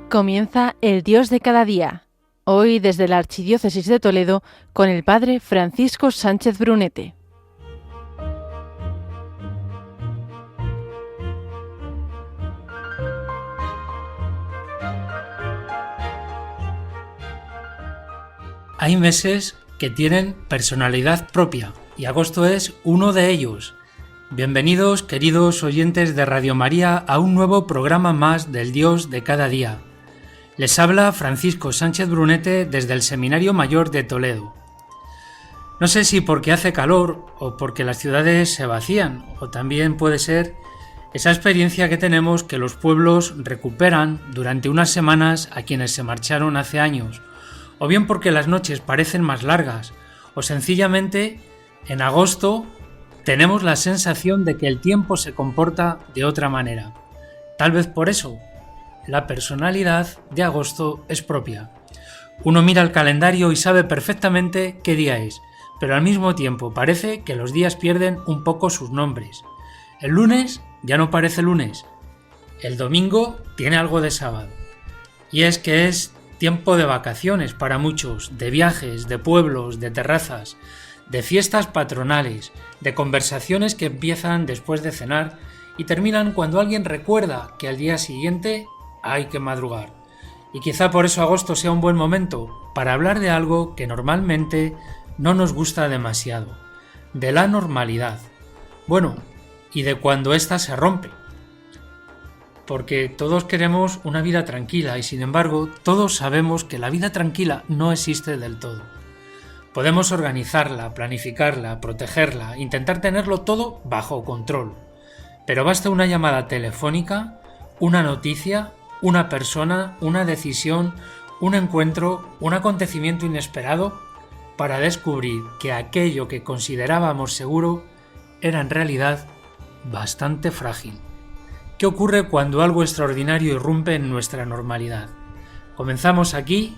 Comienza el Dios de cada día, hoy desde la Archidiócesis de Toledo con el Padre Francisco Sánchez Brunete. Hay meses que tienen personalidad propia y agosto es uno de ellos. Bienvenidos, queridos oyentes de Radio María, a un nuevo programa más del Dios de cada día. Les habla Francisco Sánchez Brunete desde el Seminario Mayor de Toledo. No sé si porque hace calor o porque las ciudades se vacían, o también puede ser esa experiencia que tenemos que los pueblos recuperan durante unas semanas a quienes se marcharon hace años, o bien porque las noches parecen más largas, o sencillamente en agosto tenemos la sensación de que el tiempo se comporta de otra manera. Tal vez por eso la personalidad de agosto es propia. Uno mira el calendario y sabe perfectamente qué día es, pero al mismo tiempo parece que los días pierden un poco sus nombres. El lunes ya no parece lunes, el domingo tiene algo de sábado. Y es que es tiempo de vacaciones para muchos, de viajes, de pueblos, de terrazas, de fiestas patronales, de conversaciones que empiezan después de cenar y terminan cuando alguien recuerda que al día siguiente hay que madrugar. Y quizá por eso agosto sea un buen momento para hablar de algo que normalmente no nos gusta demasiado, de la normalidad. Bueno, y de cuando ésta se rompe. Porque todos queremos una vida tranquila y sin embargo todos sabemos que la vida tranquila no existe del todo. Podemos organizarla, planificarla, protegerla, intentar tenerlo todo bajo control. Pero basta una llamada telefónica, una noticia, una persona, una decisión, un encuentro, un acontecimiento inesperado para descubrir que aquello que considerábamos seguro era en realidad bastante frágil. ¿Qué ocurre cuando algo extraordinario irrumpe en nuestra normalidad? Comenzamos aquí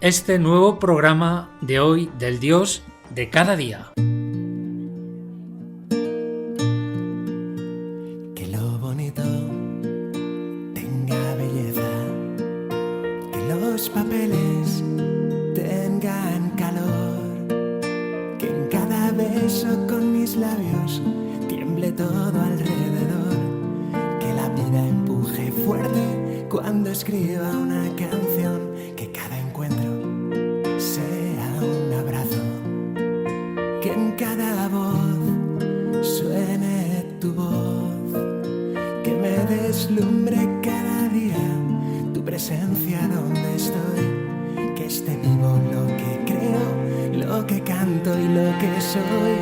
este nuevo programa de hoy del Dios de cada día. Que lo bonito tenga belleza, que los papeles tengan calor, que en cada beso con mis labios tiemble todo alrededor, que la vida empuje fuerte cuando escriba una canción, que cada encuentro sea un abrazo, que en cada voz suene tu voz, que me deslumbre cada día tu presencia donde estoy, que esté vivo lo que creo, lo que canto y lo que soy,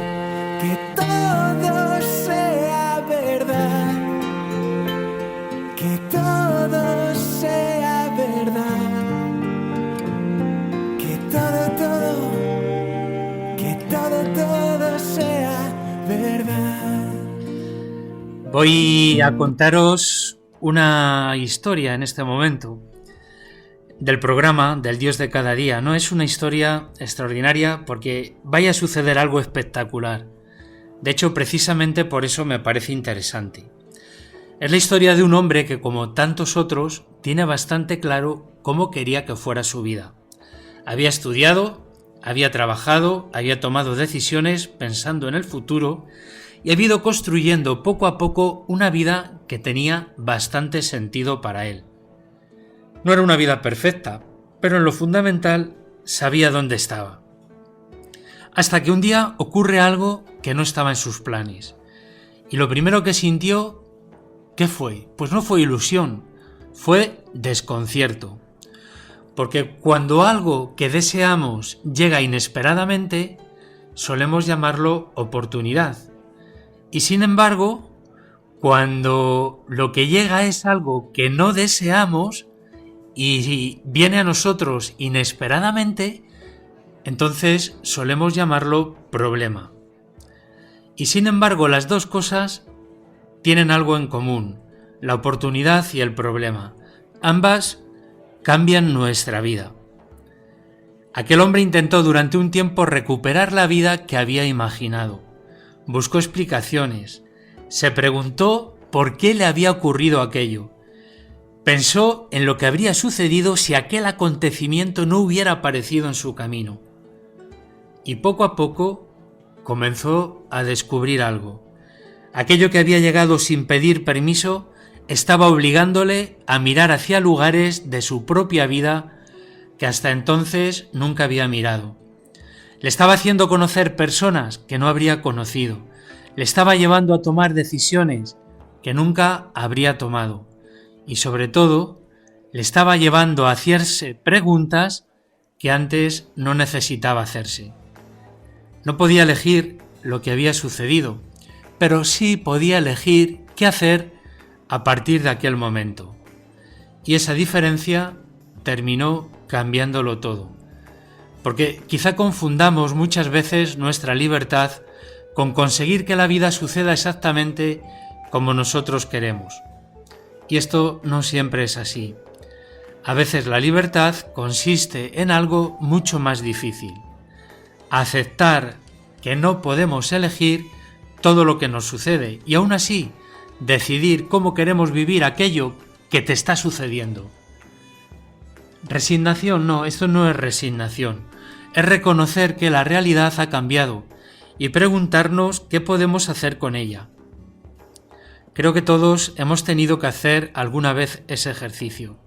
que todo sea verdad, que todo sea verdad, que todo sea verdad. Voy a contaros una historia en este momento del programa del Dios de cada día. No es una historia extraordinaria porque vaya a suceder algo espectacular. De hecho, precisamente por eso me parece interesante. Es la historia de un hombre que, como tantos otros, tiene bastante claro cómo quería que fuera su vida. Había estudiado, había trabajado, había tomado decisiones pensando en el futuro y había ido construyendo poco a poco una vida que tenía bastante sentido para él. No era una vida perfecta, pero en lo fundamental sabía dónde estaba. Hasta que un día ocurre algo que no estaba en sus planes. Y lo primero que sintió, ¿qué fue? Pues no fue ilusión, fue desconcierto. Porque cuando algo que deseamos llega inesperadamente, solemos llamarlo oportunidad. Y sin embargo, cuando lo que llega es algo que no deseamos y viene a nosotros inesperadamente, entonces solemos llamarlo problema. Y sin embargo, las dos cosas tienen algo en común, la oportunidad y el problema. Ambas cambian nuestra vida. Aquel hombre intentó durante un tiempo recuperar la vida que había imaginado. Buscó explicaciones, se preguntó por qué le había ocurrido aquello. Pensó en lo que habría sucedido si aquel acontecimiento no hubiera aparecido en su camino. Y poco a poco comenzó a descubrir algo. Aquello que había llegado sin pedir permiso estaba obligándole a mirar hacia lugares de su propia vida que hasta entonces nunca había mirado. Le estaba haciendo conocer personas que no habría conocido. Le estaba llevando a tomar decisiones que nunca habría tomado. Y sobre todo, le estaba llevando a hacerse preguntas que antes no necesitaba hacerse. No podía elegir lo que había sucedido, pero sí podía elegir qué hacer a partir de aquel momento. Y esa diferencia terminó cambiándolo todo. Porque quizá confundamos muchas veces nuestra libertad con conseguir que la vida suceda exactamente como nosotros queremos. Y esto no siempre es así. A veces la libertad consiste en algo mucho más difícil. Aceptar que no podemos elegir todo lo que nos sucede y aún así decidir cómo queremos vivir aquello que te está sucediendo. Resignación, no, esto no es resignación. Es reconocer que la realidad ha cambiado y preguntarnos qué podemos hacer con ella. Creo que todos hemos tenido que hacer alguna vez ese ejercicio.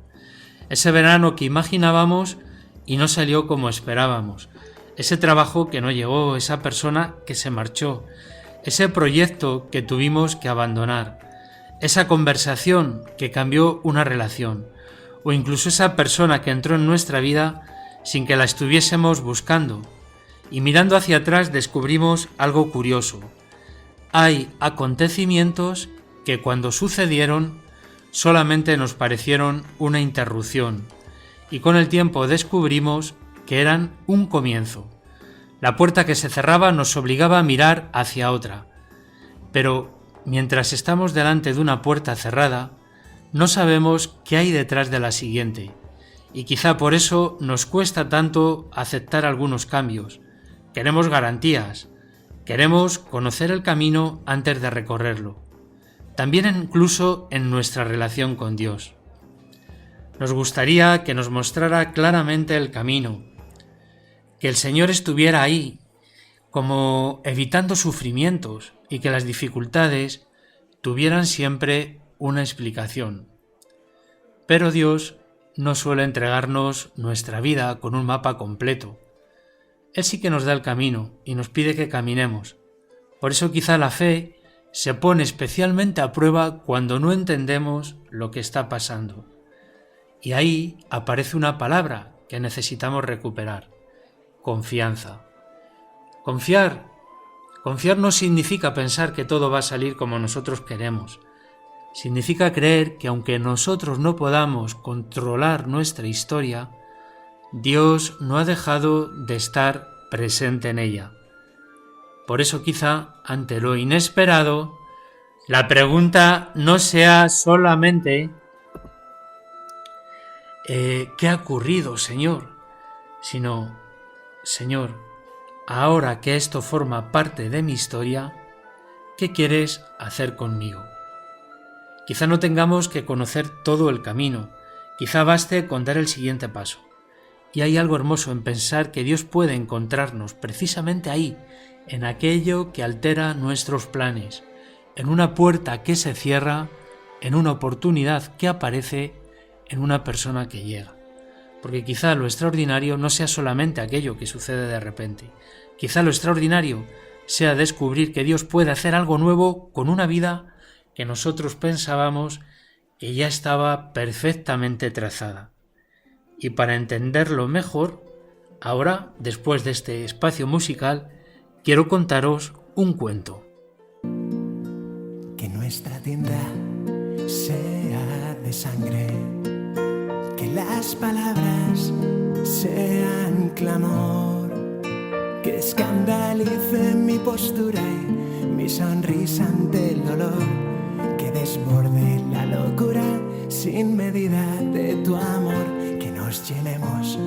Ese verano que imaginábamos y no salió como esperábamos. Ese trabajo que no llegó, esa persona que se marchó. Ese proyecto que tuvimos que abandonar. Esa conversación que cambió una relación. O incluso esa persona que entró en nuestra vida sin que la estuviésemos buscando. Y mirando hacia atrás descubrimos algo curioso. Hay acontecimientos que cuando sucedieron solamente nos parecieron una interrupción y con el tiempo descubrimos que eran un comienzo. La puerta que se cerraba nos obligaba a mirar hacia otra, pero mientras estamos delante de una puerta cerrada, no sabemos qué hay detrás de la siguiente y quizá por eso nos cuesta tanto aceptar algunos cambios. Queremos garantías, queremos conocer el camino antes de recorrerlo. También incluso en nuestra relación con Dios. Nos gustaría que nos mostrara claramente el camino, que el Señor estuviera ahí, como evitando sufrimientos y que las dificultades tuvieran siempre una explicación. Pero Dios no suele entregarnos nuestra vida con un mapa completo. Él sí que nos da el camino y nos pide que caminemos. Por eso quizá la fe se pone especialmente a prueba cuando no entendemos lo que está pasando. Y ahí aparece una palabra que necesitamos recuperar: confianza. Confiar no significa pensar que todo va a salir como nosotros queremos. Significa creer que aunque nosotros no podamos controlar nuestra historia, Dios no ha dejado de estar presente en ella. Por eso quizá, ante lo inesperado, la pregunta no sea solamente ¿qué ha ocurrido, Señor? Sino, Señor, ahora que esto forma parte de mi historia, ¿qué quieres hacer conmigo? Quizá no tengamos que conocer todo el camino, quizá baste con dar el siguiente paso. Y hay algo hermoso en pensar que Dios puede encontrarnos precisamente ahí, en aquello que altera nuestros planes, en una puerta que se cierra, en una oportunidad que aparece, en una persona que llega. Porque quizá lo extraordinario no sea solamente aquello que sucede de repente. Quizá lo extraordinario sea descubrir que Dios puede hacer algo nuevo con una vida que nosotros pensábamos que ya estaba perfectamente trazada. Y para entenderlo mejor, ahora, después de este espacio musical, quiero contaros un cuento. Que nuestra tienda sea de sangre, que las palabras sean clamor, que escandalice mi postura y mi sonrisa ante el dolor, que desborde la locura sin medida de tu amor, que nos llenemos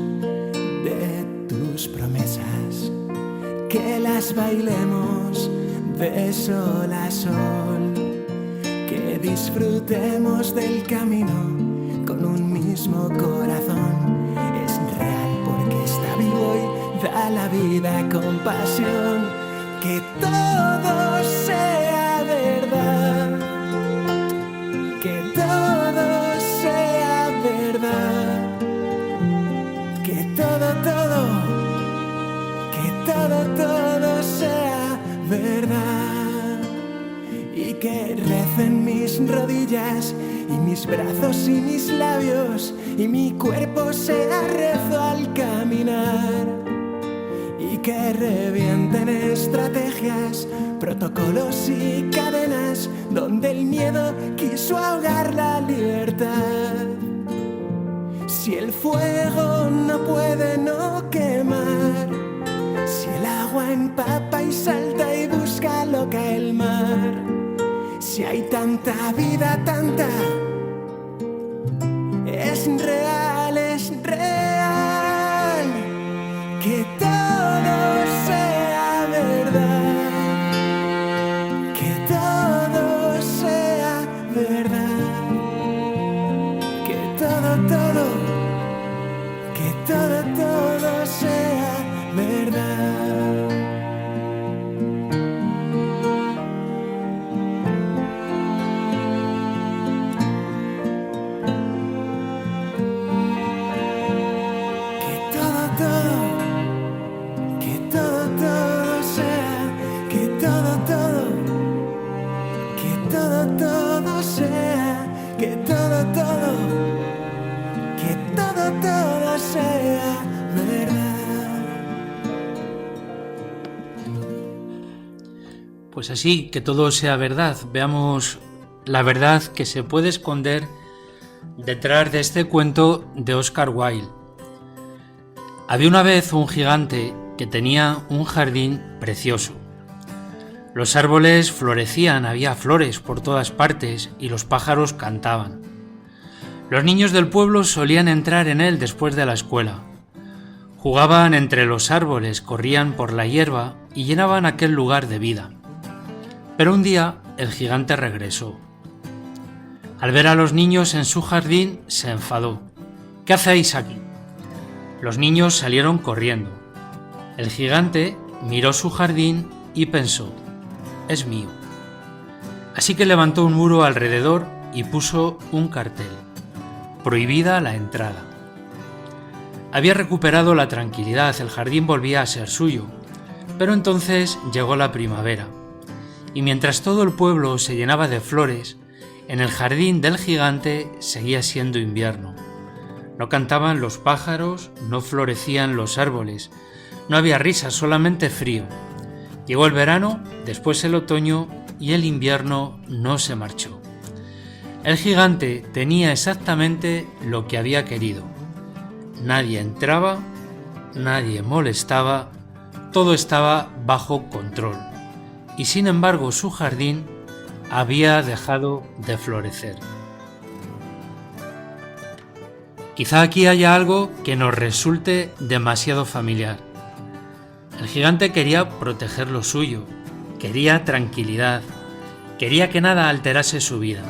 de tus promesas, que las bailemos de sol a sol, que disfrutemos del camino con un mismo corazón. Es real porque está vivo y da la vida con pasión. Que todo sea verdad, que todo sea verdad, que todo sea verdad. Y que recen mis rodillas y mis brazos y mis labios, y mi cuerpo sea rezo al caminar. Y que revienten estrategias, protocolos y cadenas donde el miedo quiso ahogar la libertad. Si el fuego no puede no quemar, si el agua empapa y salta y busca lo que el mar, si hay tanta vida, tanta, es real, que todo sea verdad, que todo sea verdad, que todo sea verdad. Pues así, que todo sea verdad. Veamos la verdad que se puede esconder detrás de este cuento de Oscar Wilde. Había una vez un gigante que tenía un jardín precioso. Los árboles florecían, había flores por todas partes y los pájaros cantaban. Los niños del pueblo solían entrar en él después de la escuela. Jugaban entre los árboles, corrían por la hierba y llenaban aquel lugar de vida. Pero un día el gigante regresó. Al ver a los niños en su jardín, se enfadó. ¿Qué hacéis aquí? Los niños salieron corriendo. El gigante miró su jardín y pensó: es mío. Así que levantó un muro alrededor y puso un cartel: prohibida la entrada. Había recuperado la tranquilidad, el jardín volvía a ser suyo, pero entonces llegó la primavera. Y mientras todo el pueblo se llenaba de flores, en el jardín del gigante seguía siendo invierno. No cantaban los pájaros, no florecían los árboles, no había risas, solamente frío. Llegó el verano, después el otoño y el invierno no se marchó. El gigante tenía exactamente lo que había querido. Nadie entraba, nadie molestaba, todo estaba bajo control. Y sin embargo su jardín había dejado de florecer. Quizá aquí haya algo que nos resulte demasiado familiar. El gigante quería proteger lo suyo, quería tranquilidad, quería que nada alterase su vida.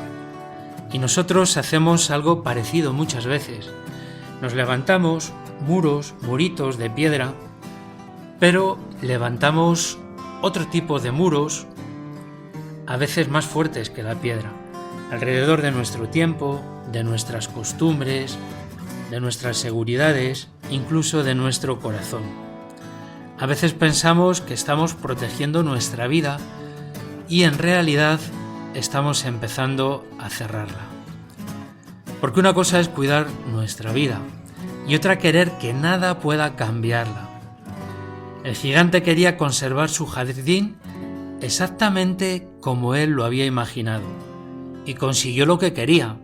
Y nosotros hacemos algo parecido muchas veces. Nos levantamos muritos de piedra, pero levantamos otro tipo de muros, a veces más fuertes que la piedra, alrededor de nuestro tiempo, de nuestras costumbres, de nuestras seguridades, incluso de nuestro corazón. A veces pensamos que estamos protegiendo nuestra vida y en realidad estamos empezando a cerrarla. Porque una cosa es cuidar nuestra vida y otra querer que nada pueda cambiarla. El gigante quería conservar su jardín exactamente como él lo había imaginado y consiguió lo que quería,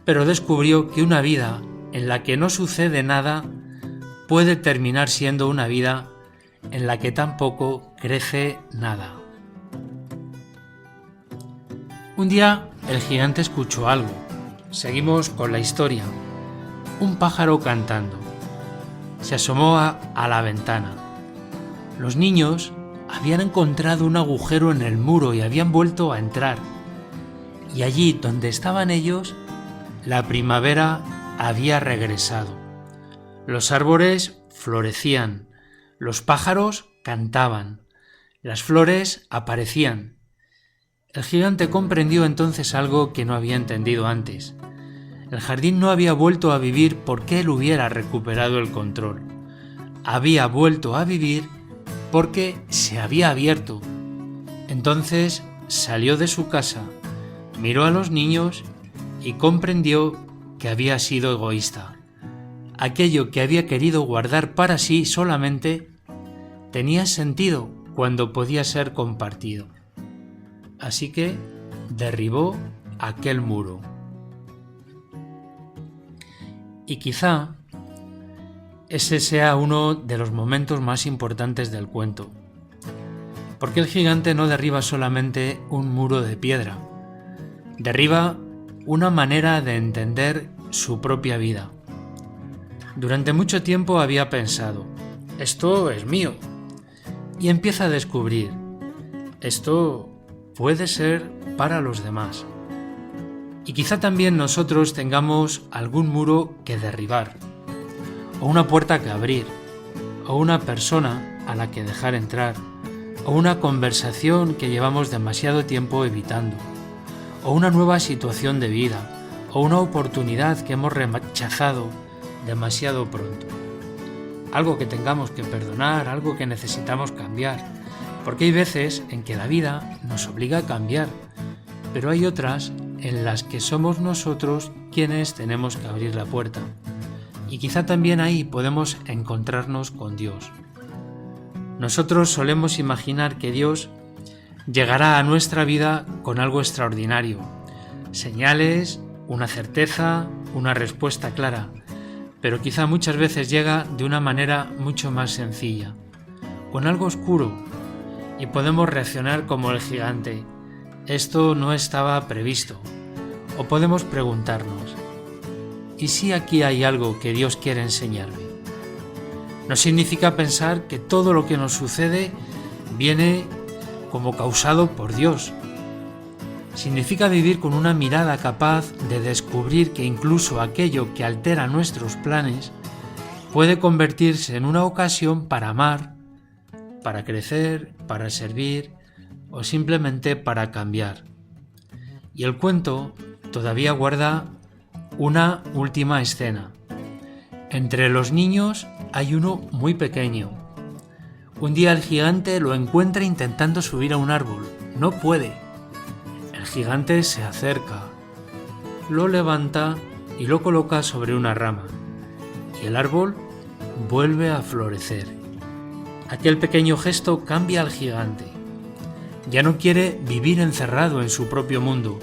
pero descubrió que una vida en la que no sucede nada puede terminar siendo una vida en la que tampoco crece nada. Un día el gigante escuchó algo. Seguimos con la historia. Un pájaro cantando. Se asomó a la ventana. Los niños habían encontrado un agujero en el muro y habían vuelto a entrar. Y allí donde estaban ellos, la primavera había regresado. Los árboles florecían, los pájaros cantaban, las flores aparecían. El gigante comprendió entonces algo que no había entendido antes. El jardín no había vuelto a vivir porque él hubiera recuperado el control. Había vuelto a vivir porque se había abierto. Entonces salió de su casa, miró a los niños y comprendió que había sido egoísta. Aquello que había querido guardar para sí solamente tenía sentido cuando podía ser compartido. Así que derribó aquel muro. Y quizá ese sea uno de los momentos más importantes del cuento. Porque el gigante no derriba solamente un muro de piedra, derriba una manera de entender su propia vida. Durante mucho tiempo había pensado, esto es mío, y empieza a descubrir, esto puede ser para los demás. Y quizá también nosotros tengamos algún muro que derribar, o una puerta que abrir, o una persona a la que dejar entrar, o una conversación que llevamos demasiado tiempo evitando, o una nueva situación de vida, o una oportunidad que hemos rechazado demasiado pronto. Algo que tengamos que perdonar, algo que necesitamos cambiar, porque hay veces en que la vida nos obliga a cambiar, pero hay otras en las que somos nosotros quienes tenemos que abrir la puerta. Y quizá también ahí podemos encontrarnos con Dios. Nosotros solemos imaginar que Dios llegará a nuestra vida con algo extraordinario, señales, una certeza, una respuesta clara, pero quizá muchas veces llega de una manera mucho más sencilla, con algo oscuro, y podemos reaccionar como el gigante, esto no estaba previsto, o podemos preguntarnos, ¿y si aquí hay algo que Dios quiere enseñarme? No significa pensar que todo lo que nos sucede viene como causado por Dios. Significa vivir con una mirada capaz de descubrir que incluso aquello que altera nuestros planes puede convertirse en una ocasión para amar, para crecer, para servir o simplemente para cambiar. Y el cuento todavía guarda una última escena. Entre los niños hay uno muy pequeño. Un día el gigante lo encuentra intentando subir a un árbol. No puede. El gigante se acerca, lo levanta y lo coloca sobre una rama. Y el árbol vuelve a florecer. Aquel pequeño gesto cambia al gigante. Ya no quiere vivir encerrado en su propio mundo.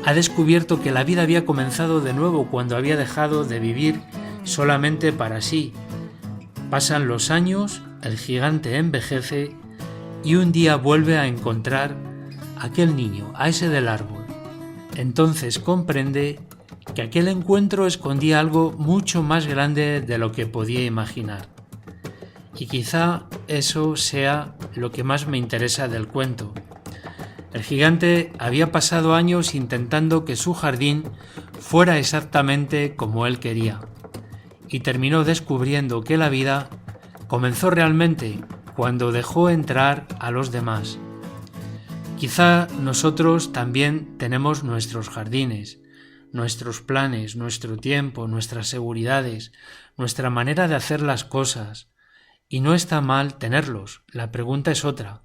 Ha descubierto que la vida había comenzado de nuevo cuando había dejado de vivir solamente para sí. Pasan los años, el gigante envejece y un día vuelve a encontrar a aquel niño, a ese del árbol. Entonces comprende que aquel encuentro escondía algo mucho más grande de lo que podía imaginar. Y quizá eso sea lo que más me interesa del cuento. El gigante había pasado años intentando que su jardín fuera exactamente como él quería, y terminó descubriendo que la vida comenzó realmente cuando dejó entrar a los demás. Quizá nosotros también tenemos nuestros jardines, nuestros planes, nuestro tiempo, nuestras seguridades, nuestra manera de hacer las cosas, y no está mal tenerlos. La pregunta es otra.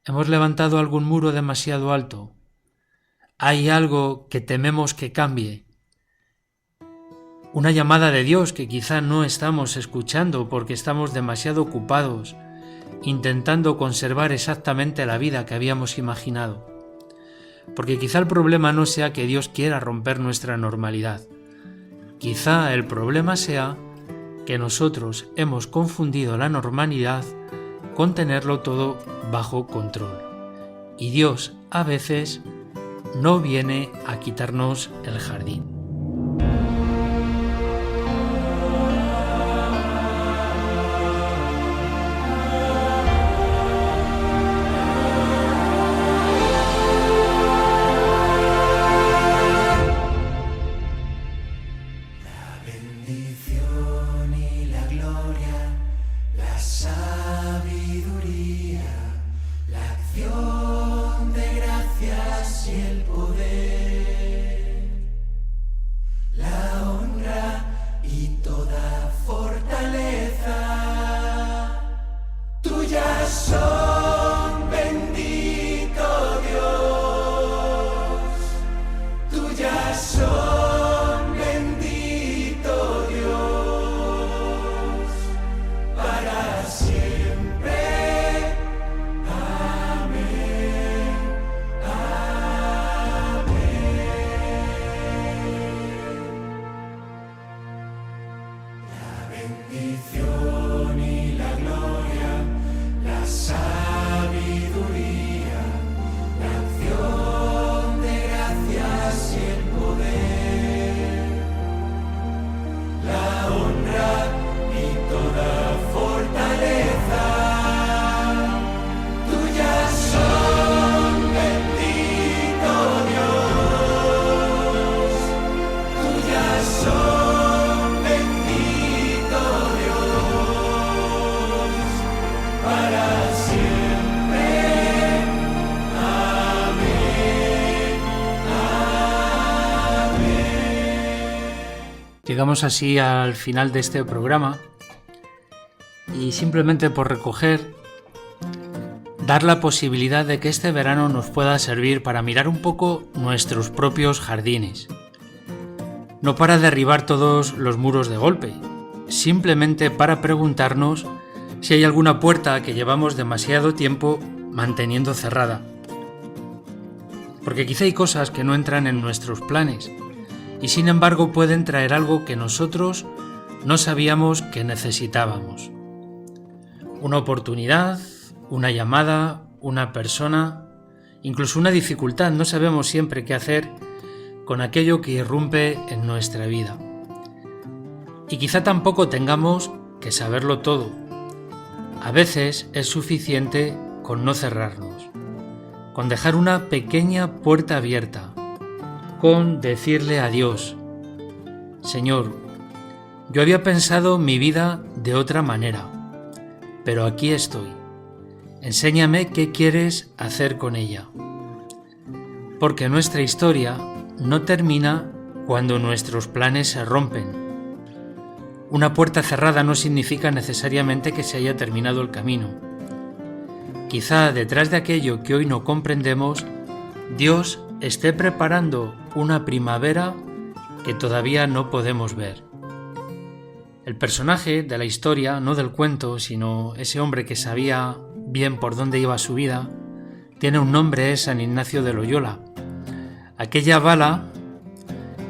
¿Hemos levantado algún muro demasiado alto? ¿Hay algo que tememos que cambie? Una llamada de Dios que quizá no estamos escuchando porque estamos demasiado ocupados, intentando conservar exactamente la vida que habíamos imaginado. Porque quizá el problema no sea que Dios quiera romper nuestra normalidad. Quizá el problema sea que nosotros hemos confundido la normalidad con tenerlo todo bajo control. Y Dios a veces no viene a quitarnos el jardín. Llegamos así al final de este programa y simplemente por recoger, dar la posibilidad de que este verano nos pueda servir para mirar un poco nuestros propios jardines. No para derribar todos los muros de golpe, simplemente para preguntarnos si hay alguna puerta que llevamos demasiado tiempo manteniendo cerrada. Porque quizá hay cosas que no entran en nuestros planes y sin embargo pueden traer algo que nosotros no sabíamos que necesitábamos. Una oportunidad, una llamada, una persona, incluso una dificultad. No sabemos siempre qué hacer con aquello que irrumpe en nuestra vida. Y quizá tampoco tengamos que saberlo todo. A veces es suficiente con no cerrarnos, con dejar una pequeña puerta abierta, con decirle a Dios: Señor, yo había pensado mi vida de otra manera, pero aquí estoy. Enséñame qué quieres hacer con ella. Porque nuestra historia no termina cuando nuestros planes se rompen. Una puerta cerrada no significa necesariamente que se haya terminado el camino. Quizá detrás de aquello que hoy no comprendemos, Dios esté preparando una primavera que todavía no podemos ver. El personaje de la historia, no del cuento, sino ese hombre que sabía bien por dónde iba su vida, tiene un nombre: es San Ignacio de Loyola. Aquella bala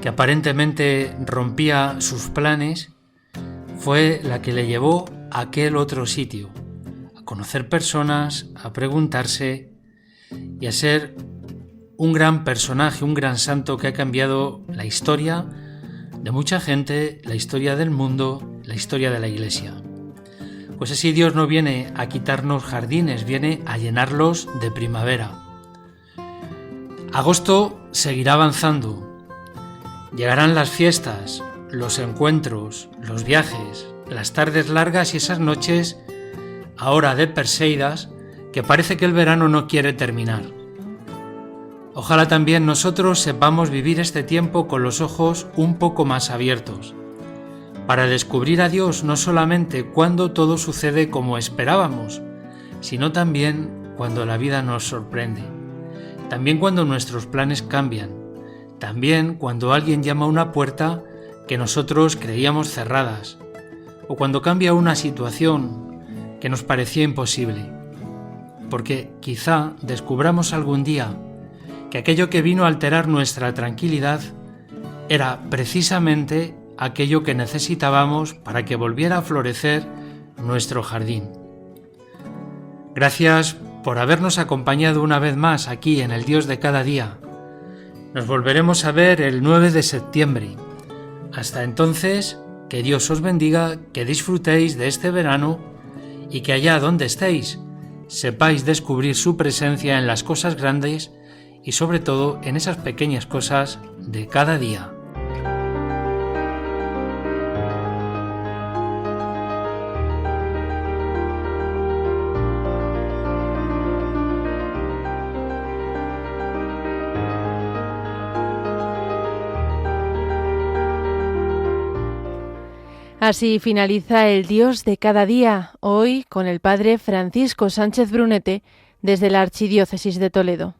que aparentemente rompía sus planes fue la que le llevó a aquel otro sitio, a conocer personas, a preguntarse y a ser un gran personaje, un gran santo que ha cambiado la historia de mucha gente, la historia del mundo, la historia de la Iglesia. Pues así Dios no viene a quitarnos jardines, viene a llenarlos de primavera. Agosto seguirá avanzando. Llegarán las fiestas, los encuentros, los viajes, las tardes largas y esas noches, ahora de Perseidas, que parece que el verano no quiere terminar. Ojalá también nosotros sepamos vivir este tiempo con los ojos un poco más abiertos, para descubrir a Dios no solamente cuando todo sucede como esperábamos, sino también cuando la vida nos sorprende, también cuando nuestros planes cambian, también cuando alguien llama a una puerta que nosotros creíamos cerradas, o cuando cambia una situación que nos parecía imposible, porque quizá descubramos algún día que aquello que vino a alterar nuestra tranquilidad era precisamente aquello que necesitábamos para que volviera a florecer nuestro jardín. Gracias por habernos acompañado una vez más aquí en el Dios de cada día. Nos volveremos a ver el 9 de septiembre. Hasta entonces, que Dios os bendiga, que disfrutéis de este verano y que allá donde estéis sepáis descubrir su presencia en las cosas grandes y sobre todo en esas pequeñas cosas de cada día. Así finaliza el Dios de cada día, hoy con el Padre Francisco Sánchez Brunete, desde la Archidiócesis de Toledo.